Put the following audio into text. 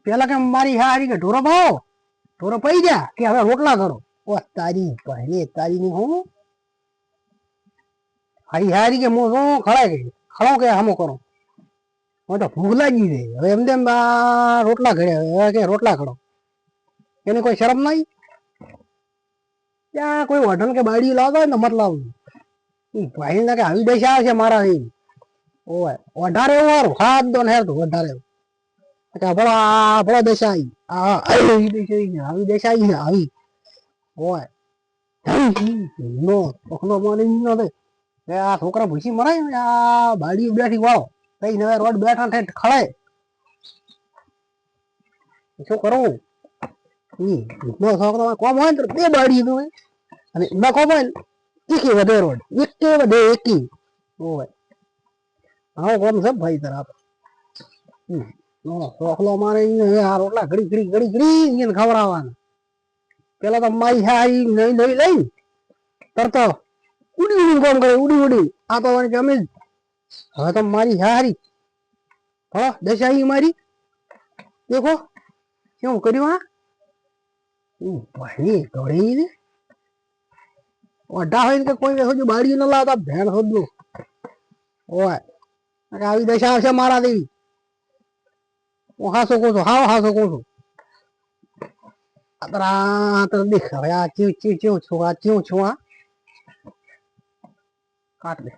પેલા કે મારી હારી કે ઢોરો પાવો, ઢોરો પઈ ગયા કે હવે રોટલા કરો. ઓ તારી ભાઈ તારી ની હું હારી હારી કે હું શું ખડાય ગઈ ખડો કે હમો કરો. હું તો ભૂખ લાગી ગઈ હવે એમ તેમ રોટલા ઘડ્યા હવે કે રોટલા ખડો. એને કોઈ શરમ નહીં. ત્યાં કોઈ હોટલ કે બાડી લાવતો હોય ને મતલબ ભાઈ ને કે આવી દેશ આવે છે મારા ઓય વધારે એવું હાથ દો ને હેર તો વધારે ભલો દેશ આવી દેશ આવી આવી ઓય નો પખલો મારી નો દે આ છોકરા ભૂસી મરાય ને આ બાડી બેઠી વાળો કઈ નવે રોડ બેઠા ઠેઠ ખળે શું કરવું. છોકરો કોમ હોય ને બે બાડી નો અને એમાં કોમ હોય ને એકી વધે રોડ એકે વધે એકી ઓય હા કોમ છે ભાઈ તરફ ચોખલો મારે આ રોટલા ઘડી ઘડી ઘડી ઘડી ખવડાવવાના. પેલા તો માઈ હારી નવી નવી લઈ તરતો ઉડી ઉડી કોમ કરે ઉડી ઉડી આ તો ગમે. હવે તો મારી હારી હા દશાઈ મારી દેખો શું કર્યું. હા ભાઈ દોડી ને ઓઢા હોય ને કે કોઈ હજુ બાળી ન લાવતા ભેણ હોદલું ઓય આવી દશા આવશે મારા દેવી. હું હાસો કહું છું હાસો કહું છું. દેખ હવે આ ચીવ ચીવ ચીવ છું આ ચીવ છું આ કાટ દે.